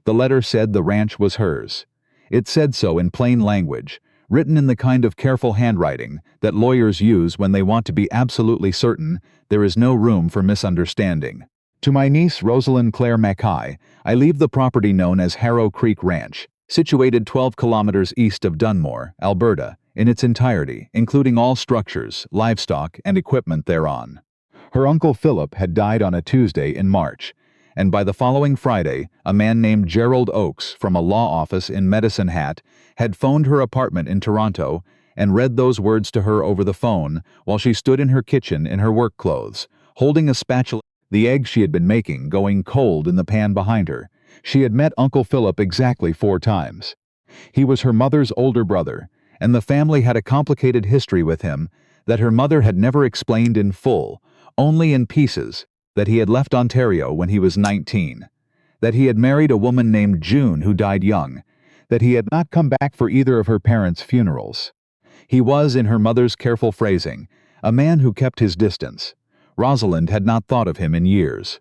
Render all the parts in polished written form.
The letter said the ranch was hers. It said so in plain language, written in the kind of careful handwriting that lawyers use when they want to be absolutely certain there is no room for misunderstanding. To my niece Rosalind Mackay, I leave the property known as Harrow Creek Ranch, situated 12 kilometers east of Dunmore, Alberta, in its entirety, including all structures, livestock, and equipment thereon. Her uncle Philip had died on a Tuesday in March, and by the following Friday, a man named Gerald Oakes from a law office in Medicine Hat had phoned her apartment in Toronto and read those words to her over the phone while she stood in her kitchen in her work clothes, holding a spatula, the eggs she had been making going cold in the pan behind her. She had met Uncle Philip exactly 4 times. He was her mother's older brother, and the family had a complicated history with him that her mother had never explained in full, only in pieces, that he had left Ontario when he was 19, that he had married a woman named June who died young, that he had not come back for either of her parents' funerals. He was, in her mother's careful phrasing, a man who kept his distance. Rosalind had not thought of him in years.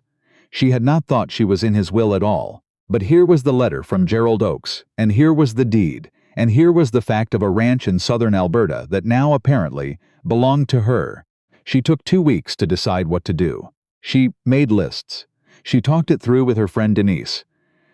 She had not thought she was in his will at all. But here was the letter from Gerald Oakes, and here was the deed, and here was the fact of a ranch in southern Alberta that now, apparently, belonged to her. She took 2 weeks to decide what to do. She made lists. She talked it through with her friend Denise,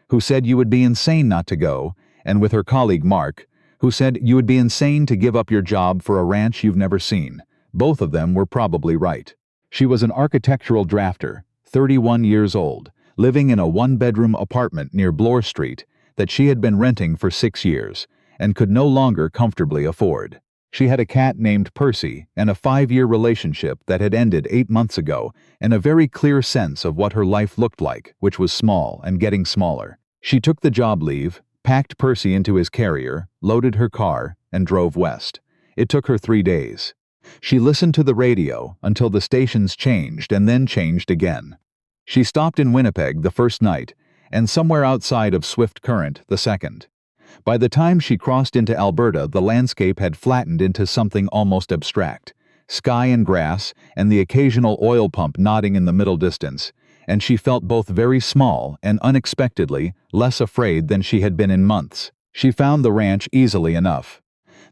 who said you would be insane not to go, and with her colleague Mark, who said you would be insane to give up your job for a ranch you've never seen. Both of them were probably right. She was an architectural drafter, 31 years old, living in a 1-bedroom apartment near Bloor Street that she had been renting for 6 years and could no longer comfortably afford. She had a cat named Percy and a 5-year relationship that had ended 8 months ago, and a very clear sense of what her life looked like, which was small and getting smaller. She took the job leave, packed Percy into his carrier, loaded her car, and drove west. It took her 3 days. She listened to the radio until the stations changed and then changed again. She stopped in Winnipeg the first night, and somewhere outside of Swift Current the second. By the time she crossed into Alberta, the landscape had flattened into something almost abstract. Sky and grass, and the occasional oil pump nodding in the middle distance, and she felt both very small and unexpectedly less afraid than she had been in months. She found the ranch easily enough.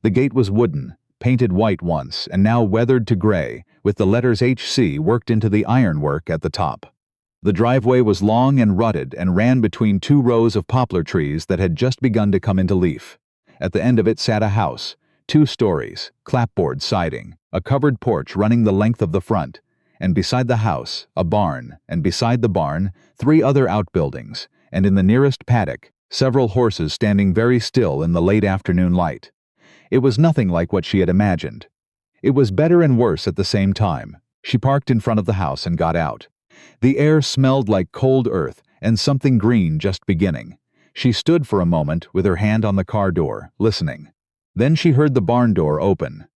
The gate was wooden, painted white once, and now weathered to gray, with the letters HC worked into the ironwork at the top. The driveway was long and rutted and ran between 2 rows of poplar trees that had just begun to come into leaf. At the end of it sat a house, 2 stories, clapboard siding, a covered porch running the length of the front, and beside the house, a barn, and beside the barn, 3 other outbuildings, and in the nearest paddock, several horses standing very still in the late afternoon light. It was nothing like what she had imagined. It was better and worse at the same time. She parked in front of the house and got out. The air smelled like cold earth and something green just beginning. She stood for a moment with her hand on the car door, listening. Then she heard the barn door open.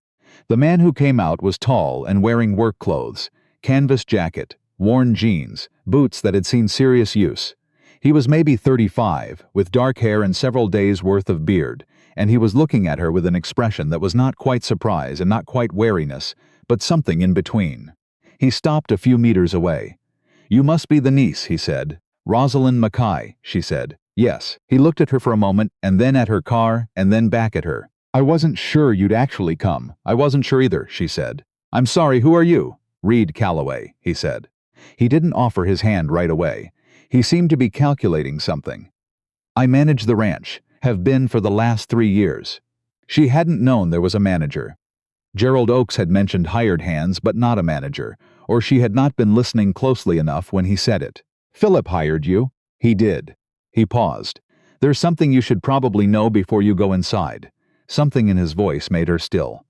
The man who came out was tall and wearing work clothes, canvas jacket, worn jeans, boots that had seen serious use. He was maybe 35, with dark hair and several days' worth of beard, and he was looking at her with an expression that was not quite surprise and not quite wariness, but something in between. He stopped a few meters away. "You must be the niece," he said. "Rosalind Mackay," she said. "Yes." He looked at her for a moment, and then at her car, and then back at her. "I wasn't sure you'd actually come." "I wasn't sure either," she said. "I'm sorry, who are you?" "Reid Calloway," he said. He didn't offer his hand right away. He seemed to be calculating something. "I manage the ranch, have been for the last 3 years." She hadn't known there was a manager. Gerald Oakes had mentioned hired hands but not a manager, or she had not been listening closely enough when he said it. "Philip hired you." "He did." He paused. "There's something you should probably know before you go inside." Something in his voice made her still.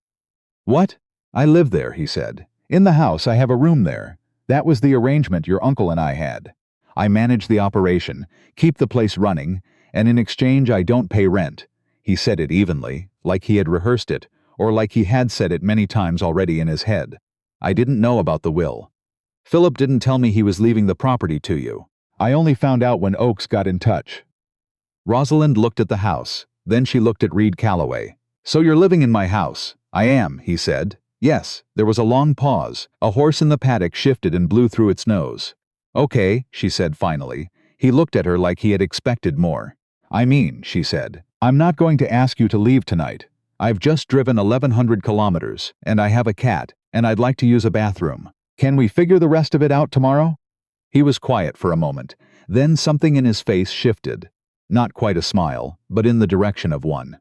"What?" "I live there," he said. "In the house, I have a room there. That was the arrangement your uncle and I had. I manage the operation, keep the place running, and in exchange I don't pay rent." He said it evenly, like he had rehearsed it, or like he had said it many times already in his head. "I didn't know about the will. Philip didn't tell me he was leaving the property to you. I only found out when Oakes got in touch." Rosalind looked at the house. Then she looked at Reid Calloway. "So you're living in my house?" "I am," he said. "Yes." There was a long pause. A horse in the paddock shifted and blew through its nose. "Okay," she said finally. He looked at her like he had expected more. "I mean," she said, "I'm not going to ask you to leave tonight. I've just driven 1,100 kilometers, and I have a cat, and I'd like to use a bathroom. Can we figure the rest of it out tomorrow?" He was quiet for a moment. Then something in his face shifted. Not quite a smile, but in the direction of one.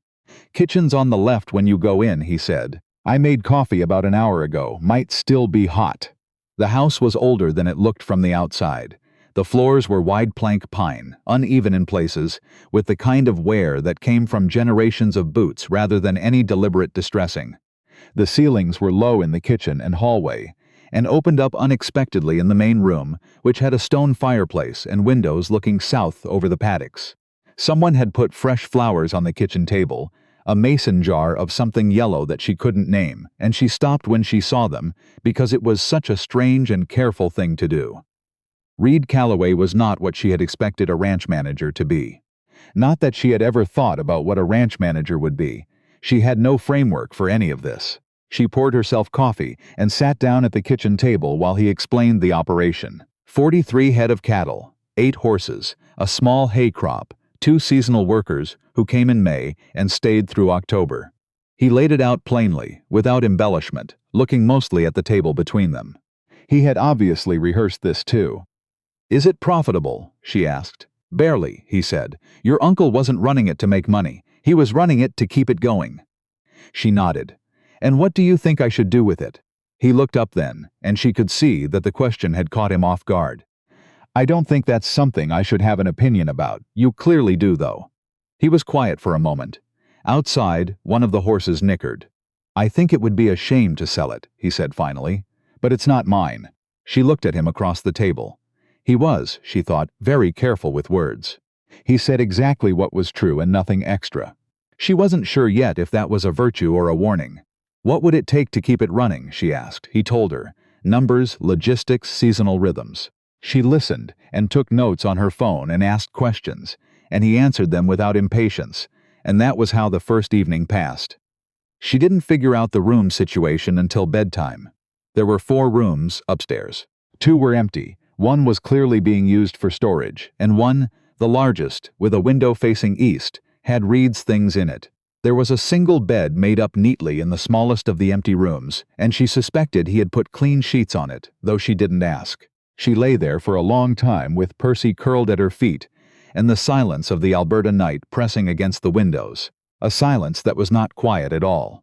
"Kitchen's on the left when you go in," he said. "I made coffee about an hour ago. Might still be hot." The house was older than it looked from the outside. The floors were wide plank pine, uneven in places, with the kind of wear that came from generations of boots rather than any deliberate distressing. The ceilings were low in the kitchen and hallway, and opened up unexpectedly in the main room, which had a stone fireplace and windows looking south over the paddocks. Someone had put fresh flowers on the kitchen table, a mason jar of something yellow that she couldn't name, and she stopped when she saw them because it was such a strange and careful thing to do. Reid Calloway was not what she had expected a ranch manager to be. Not that she had ever thought about what a ranch manager would be. She had no framework for any of this. She poured herself coffee and sat down at the kitchen table while he explained the operation. 43 head of cattle, 8 horses, a small hay crop, 2 seasonal workers who came in May and stayed through October. He laid it out plainly, without embellishment, looking mostly at the table between them. He had obviously rehearsed this too. "Is it profitable?" she asked. "Barely," he said. "Your uncle wasn't running it to make money. He was running it to keep it going." She nodded. "And what do you think I should do with it?" He looked up then, and she could see that the question had caught him off guard. "I don't think that's something I should have an opinion about. You clearly do, though." He was quiet for a moment. Outside, one of the horses nickered. "I think it would be a shame to sell it," he said finally. "But it's not mine." She looked at him across the table. He was, she thought, very careful with words. He said exactly what was true and nothing extra. She wasn't sure yet if that was a virtue or a warning. What would it take to keep it running, she asked. He told her. Numbers, logistics, seasonal rhythms. She listened and took notes on her phone and asked questions, and he answered them without impatience, and that was how the first evening passed. She didn't figure out the room situation until bedtime. There were 4 rooms upstairs. 2 were empty. One was clearly being used for storage, and one, the largest, with a window facing east, had Reid's things in it. There was a single bed made up neatly in the smallest of the empty rooms, and she suspected he had put clean sheets on it, though she didn't ask. She lay there for a long time with Percy curled at her feet, and the silence of the Alberta night pressing against the windows, a silence that was not quiet at all.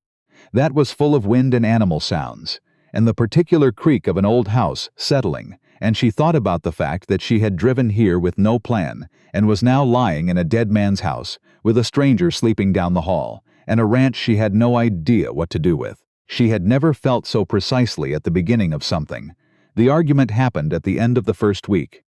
That was full of wind and animal sounds, and the particular creak of an old house settling, and she thought about the fact that she had driven here with no plan and was now lying in a dead man's house with a stranger sleeping down the hall, and a ranch she had no idea what to do with. She had never felt so precisely at the beginning of something. The argument happened at the end of the first week.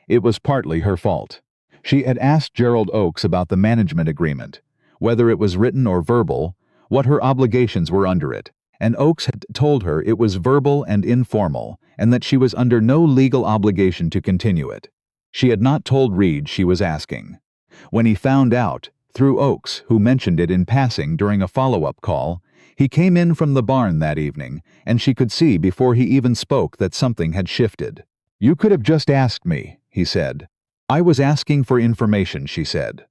It was partly her fault. She had asked Gerald Oakes about the management agreement, whether it was written or verbal, what her obligations were under it, and Oakes had told her it was verbal and informal, and that she was under no legal obligation to continue it. She had not told Reid she was asking. When he found out, through Oakes, who mentioned it in passing during a follow-up call, he came in from the barn that evening, and she could see before he even spoke that something had shifted. "You could have just asked me," he said. "I was asking for information," she said.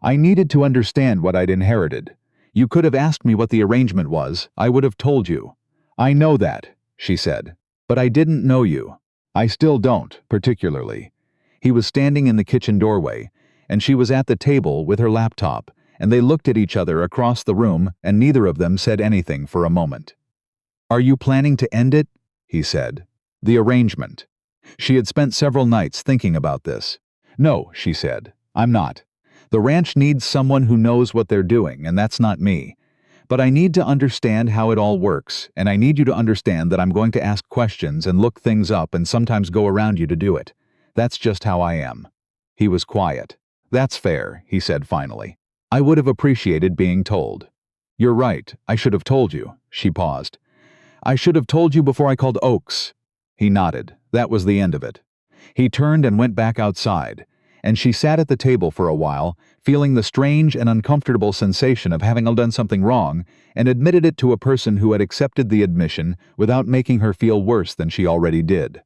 "I needed to understand what I'd inherited. You could have asked me what the arrangement was. I would have told you." "I know that," she said. "But I didn't know you. I still don't, particularly." He was standing in the kitchen doorway, and she was at the table with her laptop, and they looked at each other across the room, and neither of them said anything for a moment. "Are you planning to end it?" he said. "The arrangement." She had spent several nights thinking about this. "No," she said, "I'm not. The ranch needs someone who knows what they're doing, and that's not me. But I need to understand how it all works, and I need you to understand that I'm going to ask questions and look things up and sometimes go around you to do it. That's just how I am." He was quiet. "That's fair," he said finally. "I would have appreciated being told." "You're right, I should have told you." She paused. "I should have told you before I called Oakes." He nodded. That was the end of it. He turned and went back outside, and she sat at the table for a while, feeling the strange and uncomfortable sensation of having done something wrong, and admitted it to a person who had accepted the admission without making her feel worse than she already did.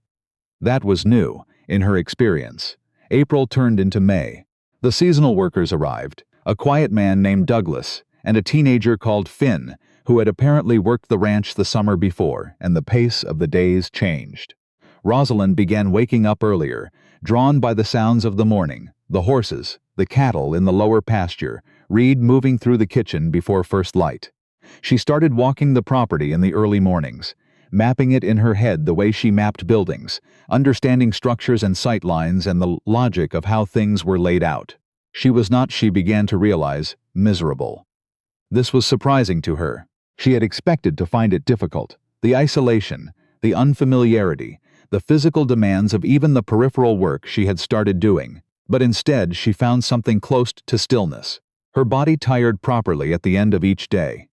That was new, in her experience, April turned into May. The seasonal workers arrived, a quiet man named Douglas, and a teenager called Finn, who had apparently worked the ranch the summer before, and the pace of the days changed. Rosalind began waking up earlier, drawn by the sounds of the morning, the horses, the cattle in the lower pasture, Reid moving through the kitchen before first light. She started walking the property in the early mornings, mapping it in her head the way she mapped buildings, understanding structures and sight lines and the logic of how things were laid out. She was not, she began to realize, miserable. This was surprising to her. She had expected to find it difficult. The isolation, the unfamiliarity, the physical demands of even the peripheral work she had started doing. But instead, she found something close to stillness. Her body tired properly at the end of each day.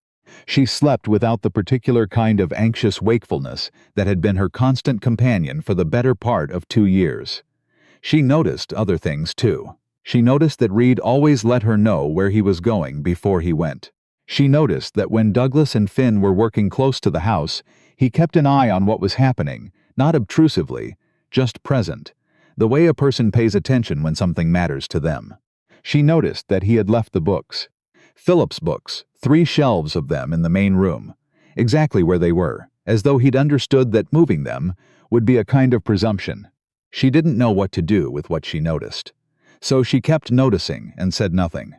She slept without the particular kind of anxious wakefulness that had been her constant companion for the better part of 2 years. She noticed other things, too. She noticed that Reid always let her know where he was going before he went. She noticed that when Douglas and Finn were working close to the house, he kept an eye on what was happening, not obtrusively, just present, the way a person pays attention when something matters to them. She noticed that he had left the books. Philip's books, 3 shelves of them in the main room, exactly where they were, as though he'd understood that moving them would be a kind of presumption. She didn't know what to do with what she noticed. So she kept noticing and said nothing.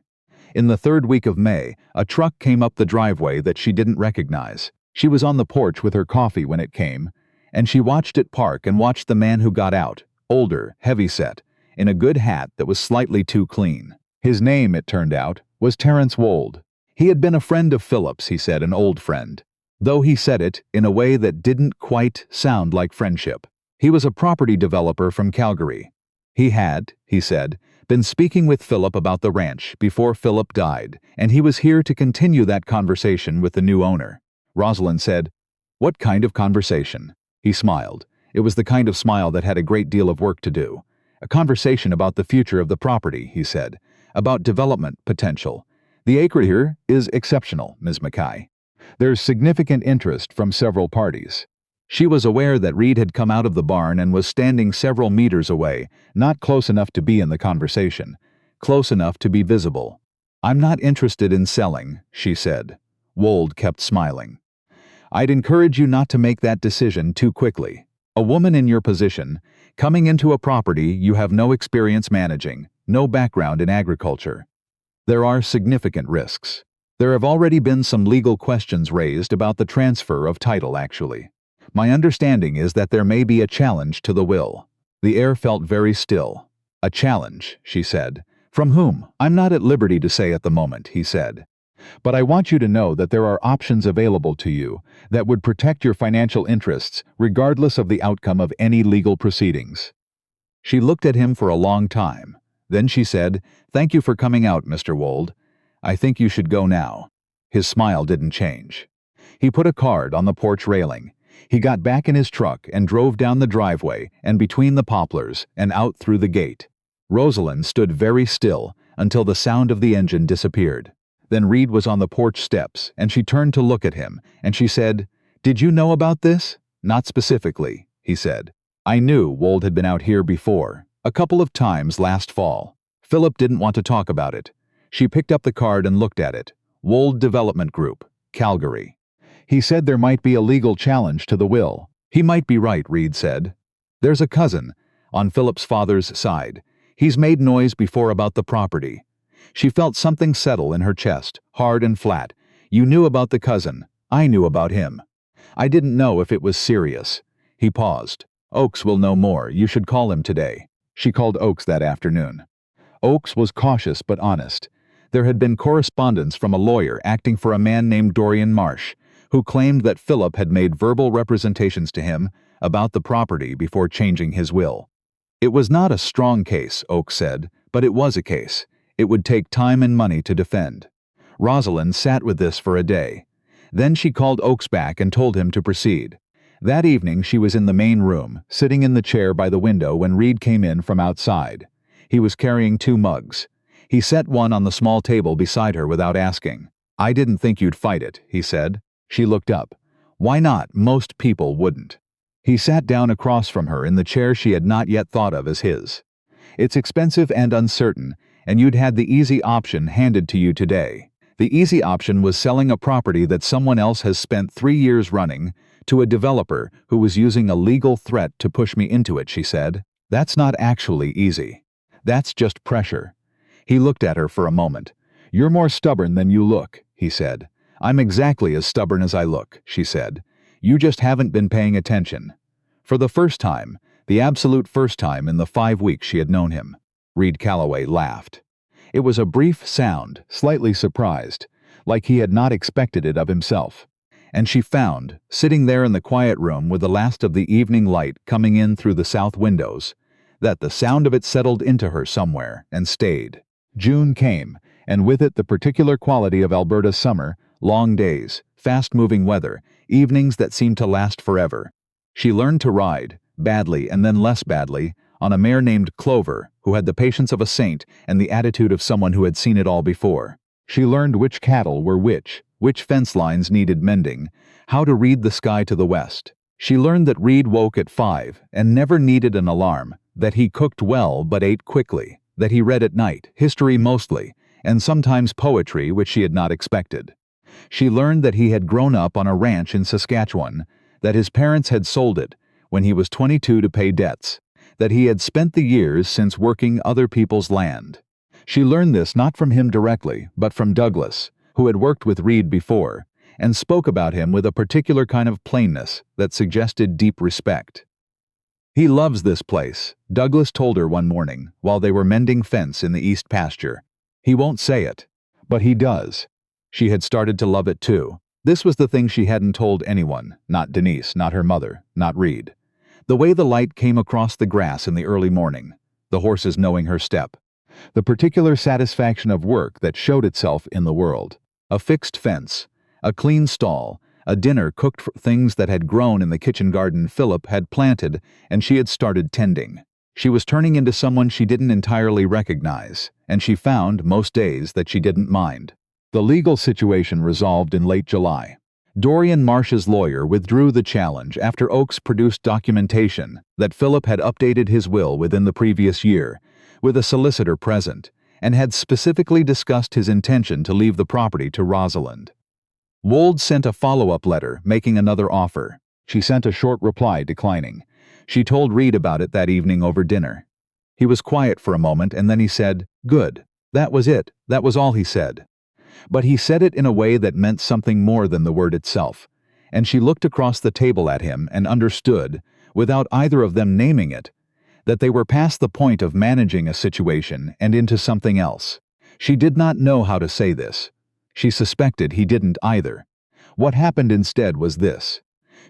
In the 3rd week of May, a truck came up the driveway that she didn't recognize. She was on the porch with her coffee when it came, and she watched it park and watched the man who got out, older, heavy-set, in a good hat that was slightly too clean. His name, it turned out, was Terence Wold. He had been a friend of Philip's, he said, an old friend, though he said it in a way that didn't quite sound like friendship. He was a property developer from Calgary. He had, he said, been speaking with Philip about the ranch before Philip died, and he was here to continue that conversation with the new owner. Rosalind said, "What kind of conversation?" He smiled. It was the kind of smile that had a great deal of work to do. "A conversation about the future of the property," he said, "about development potential. The acre here is exceptional, Ms. Mackay. There's significant interest from several parties." She was aware that Reid had come out of the barn and was standing several meters away, not close enough to be in the conversation, close enough to be visible. "I'm not interested in selling," she said. Wold kept smiling. "I'd encourage you not to make that decision too quickly. A woman in your position, coming into a property you have no experience managing, no background in agriculture. There are significant risks. There have already been some legal questions raised about the transfer of title, actually. My understanding is that there may be a challenge to the will." The air felt very still. "A challenge," she said. "From whom?" "I'm not at liberty to say at the moment," he said. "But I want you to know that there are options available to you that would protect your financial interests regardless of the outcome of any legal proceedings." She looked at him for a long time. Then she said, "Thank you for coming out, Mr. Wold. I think you should go now." His smile didn't change. He put a card on the porch railing. He got back in his truck and drove down the driveway and between the poplars and out through the gate. Rosalind stood very still until the sound of the engine disappeared. Then Reid was on the porch steps, and she turned to look at him, and she said, "Did you know about this?" "Not specifically," he said. "I knew Wold had been out here before, a couple of times last fall. Philip didn't want to talk about it." She picked up the card and looked at it. "Wold Development Group, Calgary." "He said there might be a legal challenge to the will." "He might be right," Reid said. "There's a cousin, on Philip's father's side. He's made noise before about the property." She felt something settle in her chest, hard and flat. "You knew about the cousin. I knew about him. I didn't know if it was serious." He paused. "Oakes will know more. You should call him today." She called Oakes that afternoon. Oakes was cautious but honest. There had been correspondence from a lawyer acting for a man named Dorian Marsh, who claimed that Philip had made verbal representations to him about the property before changing his will. It was not a strong case, Oakes said, but it was a case. It would take time and money to defend. Rosalind sat with this for a day. Then she called Oakes back and told him to proceed. That evening she was in the main room, sitting in the chair by the window when Reid came in from outside. He was carrying 2 mugs. He set one on the small table beside her without asking. "I didn't think you'd fight it," he said. She looked up. "Why not? Most people wouldn't." He sat down across from her in the chair she had not yet thought of as his. It's expensive and uncertain, and you'd had the easy option handed to you today. The easy option was selling a property that someone else has spent 3 years running to a developer who was using a legal threat to push me into it, she said. That's not actually easy. That's just pressure. He looked at her for a moment. You're more stubborn than you look, he said. I'm exactly as stubborn as I look, she said. You just haven't been paying attention. For the first time, the absolute first time in the 5 weeks she had known him, Reid Calloway laughed. It was a brief sound, slightly surprised, like he had not expected it of himself. And she found, sitting there in the quiet room with the last of the evening light coming in through the south windows, that the sound of it settled into her somewhere and stayed. June came, and with it the particular quality of Alberta's summer, long days, fast-moving weather, evenings that seemed to last forever. She learned to ride, badly and then less badly, on a mare named Clover, who had the patience of a saint and the attitude of someone who had seen it all before. She learned which cattle were which fence lines needed mending, how to read the sky to the west. She learned that Reid woke at 5 and never needed an alarm, that he cooked well but ate quickly, that he read at night, history mostly, and sometimes poetry which she had not expected. She learned that he had grown up on a ranch in Saskatchewan, that his parents had sold it when he was 22 to pay debts, that he had spent the years since working other people's land. She learned this not from him directly, but from Douglas, who had worked with Reid before, and spoke about him with a particular kind of plainness that suggested deep respect. He loves this place, Douglas told her one morning while they were mending fence in the east pasture. He won't say it, but he does. She had started to love it too. This was the thing she hadn't told anyone, not Denise, not her mother, not Reid. The way the light came across the grass in the early morning, the horses knowing her step, the particular satisfaction of work that showed itself in the world. A fixed fence, a clean stall, a dinner cooked for things that had grown in the kitchen garden Philip had planted and she had started tending. She was turning into someone she didn't entirely recognize, and she found, most days, that she didn't mind. The legal situation resolved in late July. Dorian Marsh's lawyer withdrew the challenge after Oakes produced documentation that Philip had updated his will within the previous year, with a solicitor present, and had specifically discussed his intention to leave the property to Rosalind. Wold sent a follow-up letter making another offer. She sent a short reply declining. She told Reid about it that evening over dinner. He was quiet for a moment and then he said, "Good." That was it. That was all he said. But he said it in a way that meant something more than the word itself, and she looked across the table at him and understood, without either of them naming it, that they were past the point of managing a situation and into something else. She did not know how to say this. She suspected he didn't either. What happened instead was this.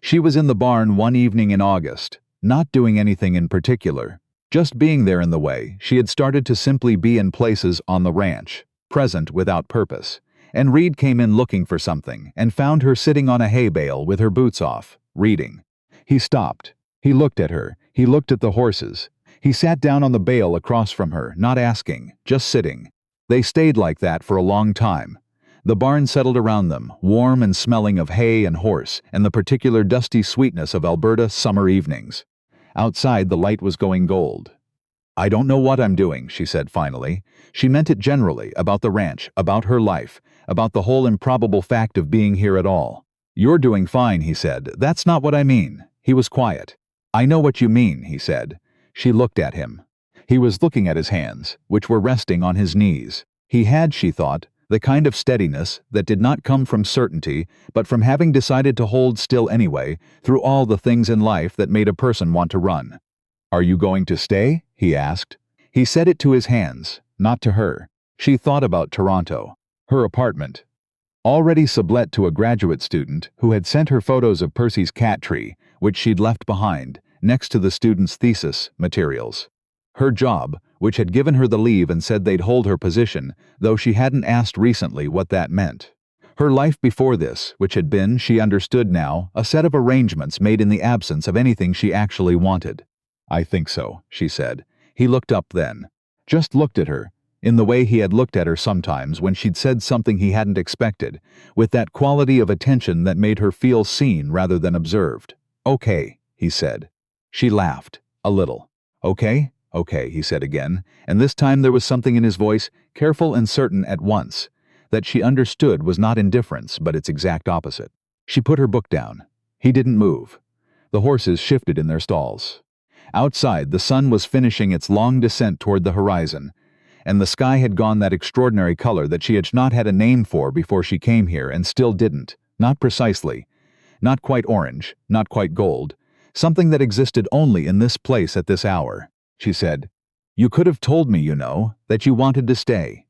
She was in the barn one evening in August, not doing anything in particular, just being there in the way she had started to simply be in places on the ranch, present without purpose, and Reid came in looking for something and found her sitting on a hay bale with her boots off, reading. He stopped. He looked at her. He looked at the horses. He sat down on the bale across from her, not asking, just sitting. They stayed like that for a long time. The barn settled around them, warm and smelling of hay and horse and the particular dusty sweetness of Alberta summer evenings. Outside the light was going gold. "I don't know what I'm doing," she said finally. She meant it generally, about the ranch, about her life, about the whole improbable fact of being here at all. "You're doing fine," he said. "That's not what I mean." He was quiet. "I know what you mean," he said. She looked at him. He was looking at his hands, which were resting on his knees. He had, she thought, the kind of steadiness that did not come from certainty, but from having decided to hold still anyway, through all the things in life that made a person want to run. "Are you going to stay?" he asked. He said it to his hands, not to her. She thought about Toronto, her apartment. Already sublet to a graduate student who had sent her photos of Percy's cat tree, which she'd left behind, next to the student's thesis materials. Her job, which had given her the leave and said they'd hold her position, though she hadn't asked recently what that meant. Her life before this, which had been, she understood now, a set of arrangements made in the absence of anything she actually wanted. "I think so," she said. He looked up then. Just looked at her, in the way he had looked at her sometimes when she'd said something he hadn't expected, with that quality of attention that made her feel seen rather than observed. "Okay," he said. She laughed, a little. "Okay? "Okay," he said again, and this time there was something in his voice, careful and certain at once, that she understood was not indifference, but its exact opposite. She put her book down. He didn't move. The horses shifted in their stalls. Outside, the sun was finishing its long descent toward the horizon, and the sky had gone that extraordinary color that she had not had a name for before she came here and still didn't, not precisely. Not quite orange, not quite gold, something that existed only in this place at this hour. She said, "You could have told me, you know, that you wanted to stay."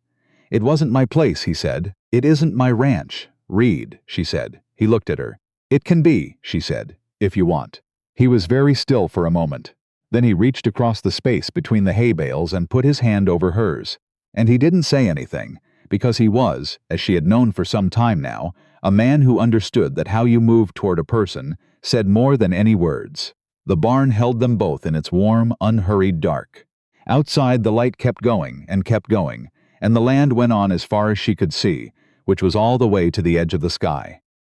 "It wasn't my place," he said. "It isn't my ranch." "Reid," she said. He looked at her. "It can be," she said, "if you want." He was very still for a moment. Then he reached across the space between the hay bales and put his hand over hers. And he didn't say anything, because he was, as she had known for some time now, a man who understood that how you moved toward a person said more than any words. The barn held them both in its warm, unhurried dark. Outside, the light kept going, and the land went on as far as she could see, which was all the way to the edge of the sky.